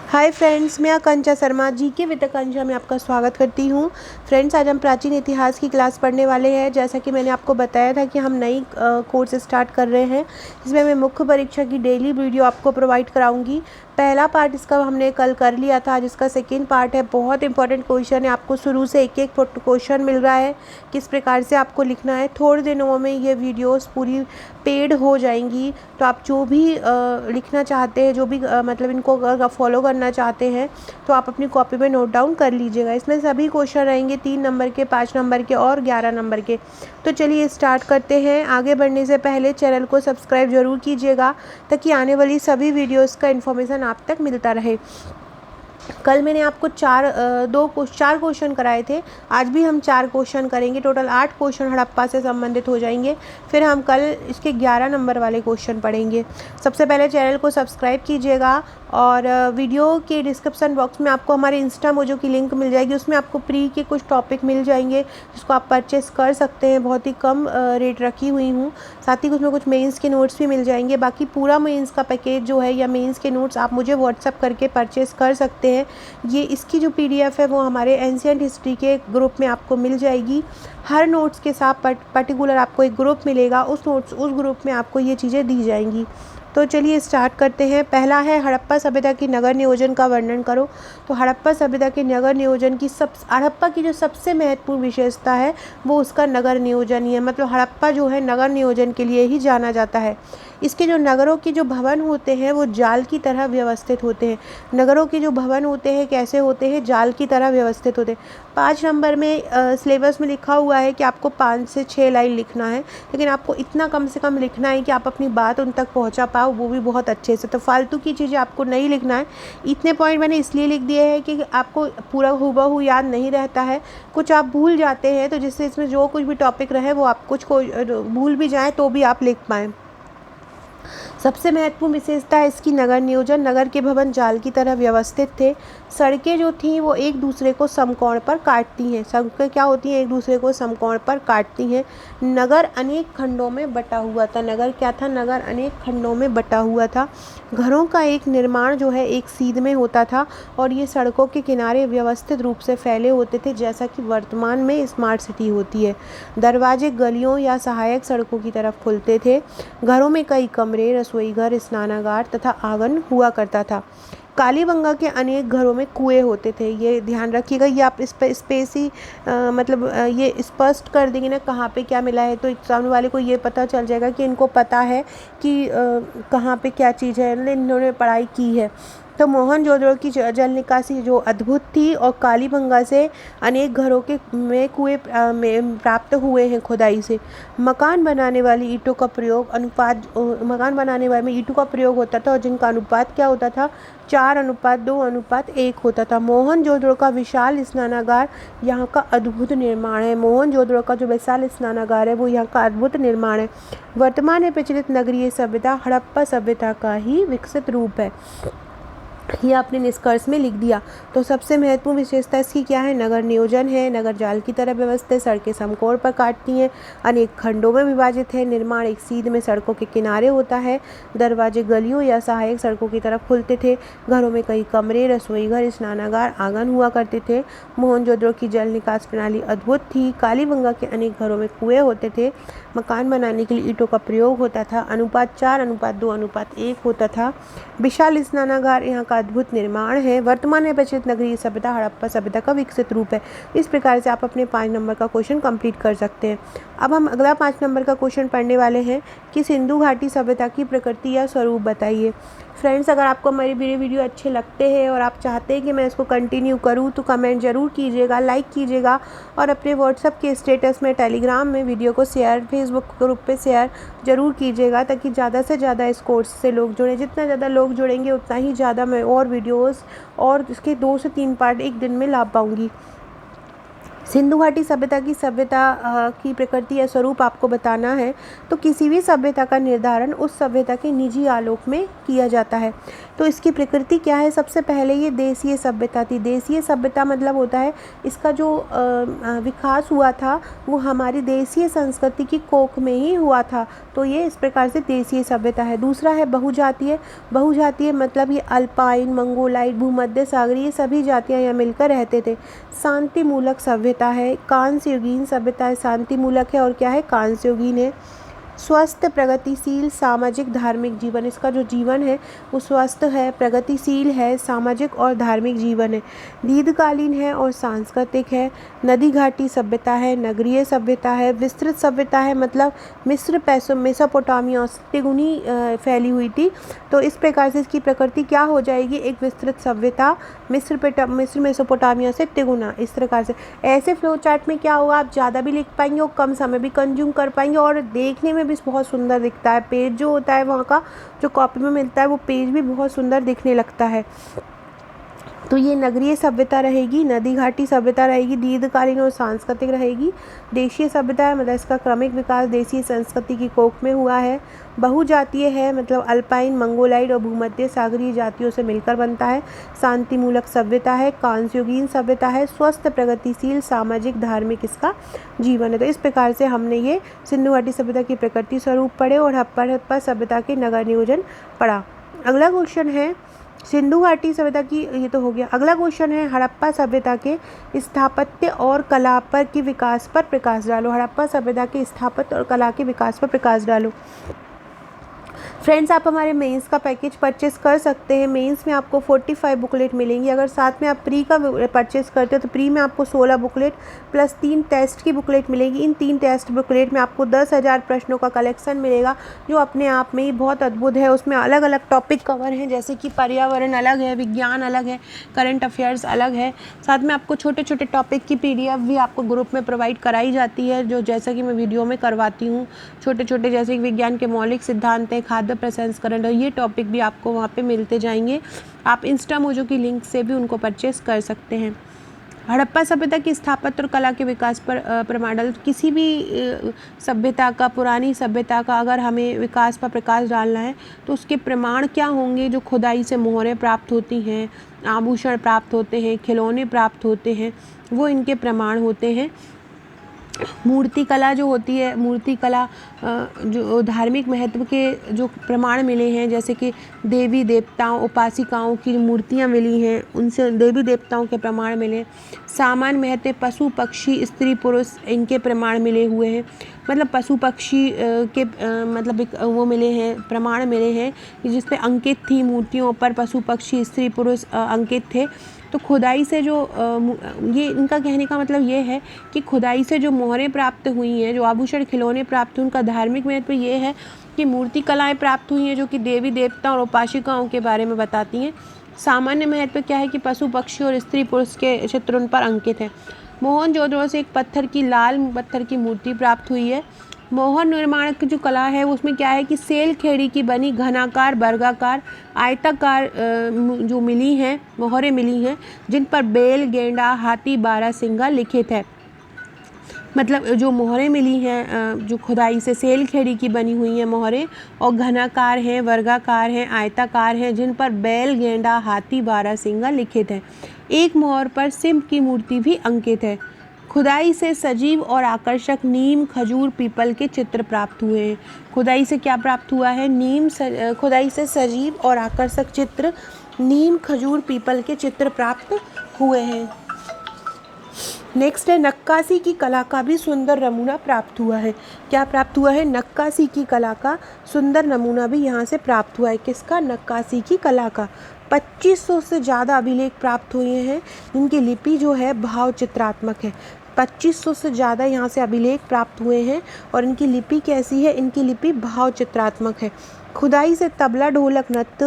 Hi friends, मैं आकांक्षा Sharma GK with आकांक्षा में आपका स्वागत करती हूँ। फ्रेंड्स, आज हम प्राचीन इतिहास की क्लास पढ़ने वाले हैं। जैसा कि मैंने आपको बताया था कि हम नई कोर्स स्टार्ट कर रहे हैं। इसमें मैं मुख्य परीक्षा की डेली वीडियो आपको प्रोवाइड कराऊंगी। पहला पार्ट इसका हमने कल कर लिया था। आज इसका सेकेंड पार्ट है। बहुत इंपॉर्टेंट क्वेश्चन है। आपको शुरू से एक एक क्वेश्चन मिल रहा है, किस प्रकार से आपको लिखना है। थोड़े दिनों में ये वीडियोस पूरी पेड हो जाएंगी, तो आप जो भी लिखना चाहते हैं, जो भी मतलब इनको अगर फॉलो करना चाहते हैं तो आप अपनी कॉपी में नोट डाउन कर लीजिएगा। इसमें सभी क्वेश्चन रहेंगे 3 नंबर के, 5 नंबर के और 11 नंबर के। तो चलिए स्टार्ट करते हैं। आगे बढ़ने से पहले चैनल को सब्सक्राइब ज़रूर कीजिएगा ताकि आने वाली सभी वीडियोज़ का इन्फॉर्मेशन आप तक मिलता रहे। कल मैंने आपको चार क्वेश्चन कराए थे। आज भी हम 4 क्वेश्चन करेंगे। टोटल 8 क्वेश्चन हड़प्पा से संबंधित हो जाएंगे। फिर हम कल इसके 11 नंबर वाले क्वेश्चन पढ़ेंगे। सबसे पहले चैनल को सब्सक्राइब कीजिएगा और वीडियो के डिस्क्रिप्शन बॉक्स में आपको हमारे इंस्टा मोजो की लिंक मिल जाएगी। उसमें आपको प्री के कुछ टॉपिक मिल जाएंगे जिसको आप परचेस कर सकते हैं। बहुत ही कम रेट रखी हुई हूँ। साथ ही उसमें कुछ मेंस के नोट्स भी मिल जाएंगे। बाकी पूरा मेंस का पैकेज जो है या मेंस के नोट्स आप मुझे व्हाट्सअप करके परचेस कर सकते हैं। ये इसकी जो पीडीएफ है वो हमारे एंशिएंट हिस्ट्री के ग्रुप में आपको मिल जाएगी। हर नोट्स के साथ पर्टिकुलर आपको एक ग्रुप मिलेगा। उस ग्रुप में आपको ये चीज़ें दी जाएंगी। तो चलिए स्टार्ट करते हैं। पहला है हड़प्पा सभ्यता की नगर नियोजन का वर्णन करो। तो हड़प्पा सभ्यता के नगर नियोजन की हड़प्पा की जो सबसे महत्वपूर्ण विशेषता है वो उसका नगर नियोजन ही है। मतलब हड़प्पा जो है नगर नियोजन के लिए ही जाना जाता है। इसके जो नगरों के जो भवन होते हैं वो जाल की तरह व्यवस्थित होते हैं। नगरों के जो भवन होते हैं कैसे होते हैं? जाल की तरह व्यवस्थित होते हैं। 5 नंबर में सिलेबस में लिखा हुआ है कि आपको 5 से 6 लाइन लिखना है, लेकिन आपको इतना कम से कम लिखना है कि आप अपनी बात उन तक पहुंचा पाओ, वो भी बहुत अच्छे से। तो फालतू की चीज़ें आपको नहीं लिखना है। इतने पॉइंट मैंने इसलिए लिख दिए हैं कि आपको पूरा हूबहू याद नहीं रहता है, कुछ आप भूल जाते हैं। तो जिससे इसमें जो कुछ भी टॉपिक रहे वो आप कुछ को भूल भी जाएँ तो भी आप लिख पाएँ। सबसे महत्वपूर्ण विशेषता है इसकी नगर नियोजन। नगर के भवन जाल की तरह व्यवस्थित थे। सड़कें जो थीं वो एक दूसरे को समकोण पर काटती हैं। सड़कें क्या होती हैं? एक दूसरे को समकोण पर काटती हैं। नगर अनेक खंडों में बटा हुआ था। नगर क्या था? नगर अनेक खंडों में बटा हुआ था। घरों का एक निर्माण जो है एक सीध में होता था और ये सड़कों के किनारे व्यवस्थित रूप से फैले होते थे, जैसा कि वर्तमान में स्मार्ट सिटी होती है। दरवाजे गलियों या सहायक सड़कों की तरफ खुलते थे। घरों में कई कमरे, रसोई घर, स्नानागार तथा आंगन हुआ करता था। कालीबंगा के अनेक घरों में कुएं होते थे। ये ध्यान रखिएगा। ये आप इस पर स्पेस ही ये स्पष्ट कर देंगे ना कहाँ पे क्या मिला है, तो एग्जाम वाले को ये पता चल जाएगा कि इनको पता है कि कहाँ पे क्या चीज़ है, इन्होंने पढ़ाई की है। तो मोहनजोदड़ो की जल निकासी जो अद्भुत थी और कालीबंगा से अनेक घरों के में कुएं में प्राप्त हुए हैं खुदाई से। मकान बनाने वाली ईंटों का प्रयोग मकान बनाने वाले में ईंटों का प्रयोग होता था और जिनका अनुपात क्या होता था? 4:2:1 होता था। मोहनजोदड़ो का विशाल स्नानागार यहाँ का अद्भुत निर्माण है। मोहनजोदड़ो का जो विशाल स्नानागार है वो यहाँ का अद्भुत निर्माण है। वर्तमान में प्रचलित नगरीय सभ्यता हड़प्पा सभ्यता का ही विकसित रूप है। ये आपने निष्कर्ष में लिख दिया। तो सबसे महत्वपूर्ण विशेषता इसकी क्या है? नगर नियोजन है। नगर जाल की तरह व्यवस्थित, सड़कें समकोण पर काटती हैं, अनेक खंडों में विभाजित है। निर्माण एक सीध में सड़कों के किनारे होता है। दरवाजे गलियों या सहायक सड़कों की तरफ खुलते थे। घरों में कई कमरे, रसोई घर, स्नानागार, आंगन हुआ करते थे। मोहनजोदड़ो की जल निकास प्रणाली अद्भुत थी। कालीबंगा के अनेक घरों में कुएं होते थे। मकान बनाने के लिए ईंटों का प्रयोग होता था। अनुपात 4:2:1 होता था। विशाल स्नानागार यहाँ का अद्भुत निर्माण है। वर्तमान में प्रचलित नगरीय सभ्यता हड़प्पा सभ्यता का विकसित रूप है। इस प्रकार से आप अपने 5 नंबर का क्वेश्चन कंप्लीट कर सकते हैं। अब हम अगला 5 नंबर का क्वेश्चन पढ़ने वाले हैं कि सिंधु घाटी सभ्यता की प्रकृति या स्वरूप बताइए। फ्रेंड्स, अगर आपको मेरे वीडियो अच्छे लगते हैं और आप चाहते हैं कि मैं इसको कंटिन्यू करूं तो कमेंट ज़रूर कीजिएगा, लाइक कीजिएगा और अपने व्हाट्सएप के स्टेटस में, टेलीग्राम में वीडियो को शेयर, फेसबुक ग्रुप पे शेयर ज़रूर कीजिएगा ताकि ज़्यादा से ज़्यादा इस कोर्स से लोग जुड़ें। जितना ज़्यादा लोग जुड़ेंगे उतना ही ज़्यादा मैं और वीडियोज़ और इसके 2 से 3 पार्ट एक दिन में ला पाऊँगी। सिंधु घाटी सभ्यता की प्रकृति या स्वरूप आपको बताना है तो किसी भी सभ्यता का निर्धारण उस सभ्यता के निजी आलोक में किया जाता है। तो इसकी प्रकृति क्या है? सबसे पहले ये देशीय सभ्यता थी। देशीय सभ्यता मतलब होता है इसका जो विकास हुआ था वो हमारी देशीय संस्कृति की कोख में ही हुआ था। तो ये इस प्रकार से देशीय सभ्यता है। दूसरा है बहुजातीय। बहुजातीय मतलब ये अल्पाइन, मंगोलाइट, भूमध्य सागरीय ये सभी जातियाँ यहाँ मिलकर रहते थे। शांति मूलक सभ्यता है। कांस्य युगीन सभ्यता है, शांति मूलक है और क्या है? कांस्य युगीन है। स्वस्थ प्रगतिशील सामाजिक धार्मिक जीवन, इसका जो जीवन है वो स्वस्थ है, प्रगतिशील है, सामाजिक और धार्मिक जीवन है। दीर्घकालीन है और सांस्कृतिक है। नदी घाटी सभ्यता है, नगरीय सभ्यता है, विस्तृत सभ्यता है मतलब मिस्र मेसोपोटामिया तिगुनी फैली हुई थी। तो इस प्रकार से इसकी प्रकृति क्या हो जाएगी? एक विस्तृत सभ्यता, मिस्र मेसोपोटामिया से तिगुना। इस प्रकार से ऐसे फ्लो चार्ट में क्या होगा, आप ज़्यादा भी लिख पाएंगे और कम समय भी कंज्यूम कर पाएंगे और देखने में भी बहुत सुंदर दिखता है। पेज जो होता है वहाँ का जो कॉपी में मिलता है वो पेज भी बहुत सुंदर दिखने लगता है। तो ये नगरीय सभ्यता रहेगी, नदी घाटी सभ्यता रहेगी, दीर्घकालीन और सांस्कृतिक रहेगी। देशीय सभ्यता है मतलब इसका क्रमिक विकास देशीय संस्कृति की कोख में हुआ है। बहुजातीय है मतलब अल्पाइन, मंगोलाइड और भूमध्य सागरीय जातियों से मिलकर बनता है। शांतिमूलक सभ्यता है। कांस्ययुगीन सभ्यता है। स्वस्थ प्रगतिशील सामाजिक धार्मिक इसका जीवन है। तो इस प्रकार से हमने ये सिंधु घाटी सभ्यता की प्रकृति स्वरूप पढ़े और हड़प्पा सभ्यता के नगर नियोजन पढ़ा। अगला क्वेश्चन है सिंधु घाटी सभ्यता की, ये तो हो गया। अगला क्वेश्चन है हड़प्पा सभ्यता के स्थापत्य और कला पर के विकास पर प्रकाश डालो। हड़प्पा सभ्यता के स्थापत्य और कला के विकास पर प्रकाश डालो। फ्रेंड्स, आप हमारे मेंस का पैकेज परचेस कर सकते हैं। मेंस में आपको 45 बुकलेट मिलेंगी। अगर साथ में आप प्री का परचेस करते हो तो प्री में आपको 16 बुकलेट प्लस 3 टेस्ट की बुकलेट मिलेगी। इन 3 टेस्ट बुकलेट में आपको 10,000 प्रश्नों का कलेक्शन मिलेगा जो अपने आप में ही बहुत अद्भुत है। उसमें अलग अलग टॉपिक कवर हैं जैसे कि पर्यावरण अलग है, विज्ञान अलग है, करंट अफेयर्स अलग है। साथ में आपको छोटे छोटे टॉपिक की PDF भी आपको ग्रुप में प्रोवाइड कराई जाती है, जो जैसा कि मैं वीडियो में करवाती हूँ। छोटे छोटे जैसे कि विज्ञान के मौलिक सिद्धांत है, खाद्य प्रसंस्करण है, ये टॉपिक भी आपको वहाँ पे मिलते जाएंगे। आप इंस्टा मोजो की लिंक से भी उनको परचेस कर सकते हैं। हड़प्पा सभ्यता की स्थापत्य और कला के विकास पर प्रमाण डाल। किसी भी सभ्यता का, पुरानी सभ्यता का अगर हमें विकास पर प्रकाश डालना है तो उसके प्रमाण क्या होंगे? जो खुदाई से मोहरें प्राप्त होती हैं, आभूषण प्राप्त होते हैं, खिलौने प्राप्त होते हैं, वो इनके प्रमाण होते हैं। मूर्ति कला जो होती है, मूर्ति कला जो धार्मिक महत्व के जो प्रमाण मिले हैं जैसे कि देवी देवताओं, उपासिकाओं की मूर्तियां मिली हैं, उनसे देवी देवताओं के प्रमाण मिले। सामान्य महत्व पशु पक्षी स्त्री पुरुष इनके प्रमाण मिले हुए हैं। मतलब पशु पक्षी के मतलब वो मिले हैं, प्रमाण मिले हैं जिस पे अंकित थी मूर्तियों पर पशु पक्षी स्त्री पुरुष अंकित थे। तो खुदाई से जो ये इनका कहने का मतलब ये है कि खुदाई से जो मोहरें प्राप्त हुई हैं, जो आभूषण खिलौने प्राप्त हुए, उनका धार्मिक महत्व ये है कि मूर्ति कलाएं प्राप्त हुई हैं जो कि देवी देवता और उपासिकाओं के बारे में बताती हैं। सामान्य महत्व क्या है कि पशु पक्षी और स्त्री पुरुष के चित्र उन पर अंकित है। मोहनजोदड़ो से एक लाल पत्थर की मूर्ति प्राप्त हुई है। मोहर निर्माण की जो कला है उसमें क्या है कि सेल खेड़ी की बनी घनाकार, वर्गाकार, आयताकार जो मिली हैं मोहरें मिली हैं जिन पर बेल, गेंडा, हाथी, बारहसिंगा लिखित है। मतलब जो मोहरें मिली हैं जो खुदाई से सेल खेड़ी की बनी हुई हैं मोहरें, और घनाकार हैं, वर्गाकार हैं, आयताकार हैं, जिन पर बैल, गेंडा, हाथी, बारहसिंगा लिखित है। एक मोहर पर सिंह की मूर्ति भी अंकित है। खुदाई से सजीव और आकर्षक नीम, खजूर, पीपल के चित्र प्राप्त हुए हैं। खुदाई से क्या प्राप्त हुआ है? खुदाई से सजीव और आकर्षक चित्र नीम, खजूर, पीपल के चित्र प्राप्त हुए हैं। नेक्स्ट है नक्काशी की कला का भी सुंदर नमूना प्राप्त हुआ है। क्या प्राप्त हुआ है? नक्काशी की कला का सुंदर नमूना भी यहाँ से प्राप्त हुआ है। किसका? नक्काशी की कला का। 2500 से ज़्यादा अभिलेख प्राप्त हुए हैं। इनकी लिपि जो है भाव चित्रात्मक है। 2500 से ज़्यादा यहाँ से अभिलेख प्राप्त हुए हैं और इनकी लिपि कैसी है? इनकी लिपि भाव चित्रात्मक है। खुदाई से तबला, ढोलक, नृत्य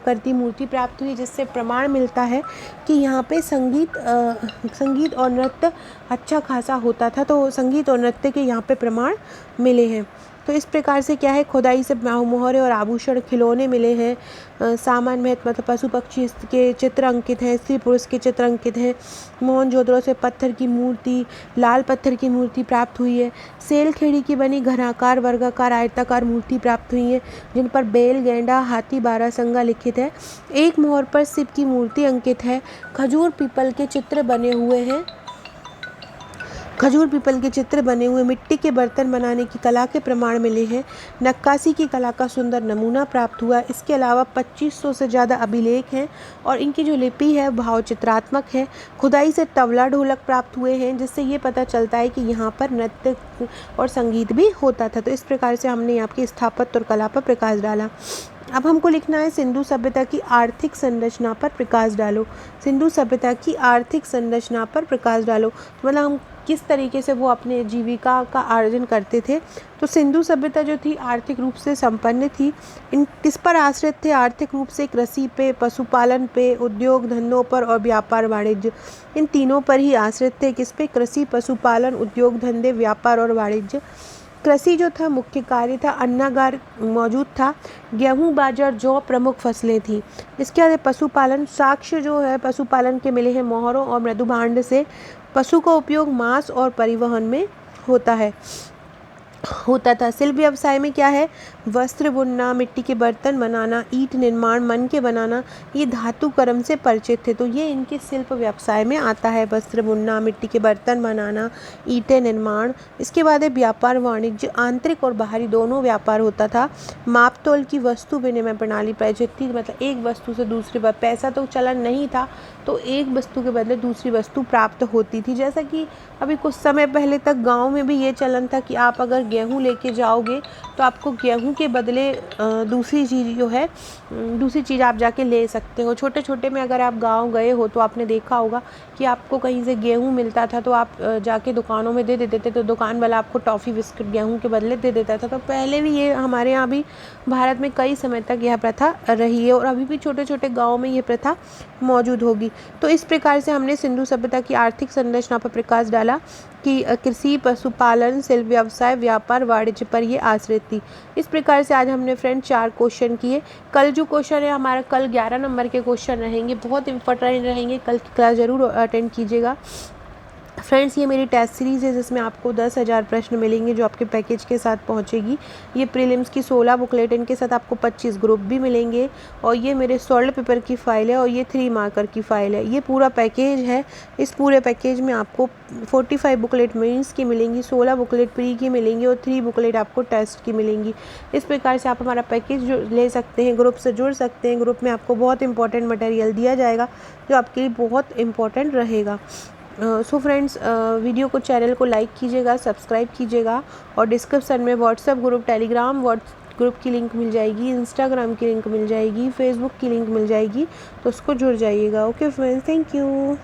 करती मूर्ति प्राप्त हुई जिससे प्रमाण मिलता है कि यहाँ पे संगीत और नृत्य अच्छा खासा होता था। तो संगीत और नृत्य के यहाँ पे प्रमाण मिले हैं। तो इस प्रकार से क्या है, खुदाई से मोहरे और आभूषण खिलौने मिले हैं। सामान महत्व मतलब पशु पक्षी के चित्र अंकित हैं, स्त्री पुरुष के चित्र अंकित हैं। मोहनजोदड़ो से पत्थर की मूर्ति, लाल पत्थर की मूर्ति प्राप्त हुई है। सेल खेड़ी की बनी घनाकार, वर्गाकार, आयताकार मूर्ति प्राप्त हुई है, जिन पर बैल, गैंडा, हाथी, बारहसिंगा लिखित है। एक मोहर पर शिव की मूर्ति अंकित है। खजूर पीपल के चित्र बने हुए हैं। खजूर पीपल के चित्र बने हुए मिट्टी के बर्तन बनाने की कला के प्रमाण मिले हैं। नक्काशी की कला का सुंदर नमूना प्राप्त हुआ। इसके अलावा 2500 से ज़्यादा अभिलेख हैं और इनकी जो लिपि है भाव चित्रात्मक है। खुदाई से तबला ढोलक प्राप्त हुए हैं, जिससे ये पता चलता है कि यहाँ पर नृत्य और संगीत भी होता था। तो इस प्रकार से हमने यहाँ की स्थापत्य और कला पर प्रकाश डाला। अब हमको लिखना है सिंधु सभ्यता की आर्थिक संरचना पर प्रकाश डालो। सिंधु सभ्यता की आर्थिक संरचना पर प्रकाश डालो मतलब हम किस तरीके से वो अपने जीविका का अर्जन करते थे। तो सिंधु सभ्यता जो थी आर्थिक रूप से संपन्न थी। इन किस पर आश्रित थे? आर्थिक रूप से कृषि पे, पशुपालन पे, उद्योग धंधों पर और व्यापार वाणिज्य, इन तीनों पर ही आश्रित थे। किस पे? कृषि, पशुपालन, उद्योग धंधे, व्यापार और वाणिज्य। कृषि जो था मुख्य कार्य था, अन्नागार मौजूद था, गेहूं, बाजरा, जौ प्रमुख फसलें थी। इसके बाद पशुपालन, साक्ष्य जो है पशुपालन के मिले हैं मोहरों और मृदुभांड से। पशु का उपयोग मांस और परिवहन में होता था। शिल्प व्यवसाय में क्या है? वस्त्र बुनना, मिट्टी के बर्तन बनाना, ईंट निर्माण, मन के बनाना, ये धातु कर्म से परिचित थे। तो ये इनके शिल्प व्यवसाय में आता है, वस्त्र बुनना, मिट्टी के बर्तन बनाना, ईंटें निर्माण। इसके बाद है व्यापार वाणिज्य, आंतरिक और बाहरी दोनों व्यापार होता था। माप तोल की वस्तु विनिमय प्रणाली परिचित थी, मतलब एक वस्तु से दूसरी बार, पैसा तो चलन नहीं था तो एक वस्तु के बदले दूसरी वस्तु प्राप्त होती थी। जैसा कि अभी कुछ समय पहले तक गाँव में भी ये चलन था कि आप अगर गेहूँ लेके जाओगे तो आपको गेहूँ के बदले दूसरी चीज़ आप जाके ले सकते हो। छोटे छोटे में अगर आप गांव गए हो तो आपने देखा होगा कि आपको कहीं से गेहूँ मिलता था तो आप जाके दुकानों में दे देते थे, तो दुकान वाला आपको टॉफ़ी बिस्किट गेहूँ के बदले दे देता था। तो पहले भी ये हमारे यहाँ भी भारत में कई समय तक यह प्रथा रही है और अभी भी छोटे छोटे गाँव में ये प्रथा मौजूद होगी। तो इस प्रकार से हमने सिंधु सभ्यता की आर्थिक संरचना पर प्रकाश डाला कि कृषि, पशुपालन, शिल्प व्यवसाय, व्यापार, वाणिज्य पर ये आश्रित थी। इस प्रकार से आज हमने फ्रेंड 4 क्वेश्चन किए। कल जो क्वेश्चन है हमारा, कल 11 नंबर के क्वेश्चन रहेंगे, बहुत इंपॉर्टेंट रहेंगे। कल की क्लास ज़रूर अटेंड कीजिएगा। फ्रेंड्स, ये मेरी टेस्ट सीरीज़ है जिसमें आपको 10,000 प्रश्न मिलेंगे जो आपके पैकेज के साथ पहुंचेगी। ये प्रीलिम्स की 16 बुकलेट, इनके साथ आपको 25 ग्रुप भी मिलेंगे और ये मेरे सॉल्व पेपर की फ़ाइल है और ये 3 मार्कर की फ़ाइल है। ये पूरा पैकेज है। इस पूरे पैकेज में आपको 45 बुकलेट मेंस की मिलेंगी, 16 बुकलेट प्री की मिलेंगी और 3 बुकलेट आपको टेस्ट की मिलेंगी। इस प्रकार से आप हमारा पैकेज ले सकते हैं, ग्रुप से जुड़ सकते हैं। ग्रुप में आपको बहुत इंपॉर्टेंट मटेरियल दिया जाएगा जो आपके लिए बहुत इंपॉर्टेंट रहेगा। सो फ्रेंड्स, वीडियो को, चैनल को लाइक कीजिएगा, सब्सक्राइब कीजिएगा और डिस्क्रिप्शन में व्हाट्सएप ग्रुप, टेलीग्राम ग्रुप की लिंक मिल जाएगी, इंस्टाग्राम की लिंक मिल जाएगी, फेसबुक की लिंक मिल जाएगी, तो उसको जुड़ जाइएगा। Okay friends, thank you.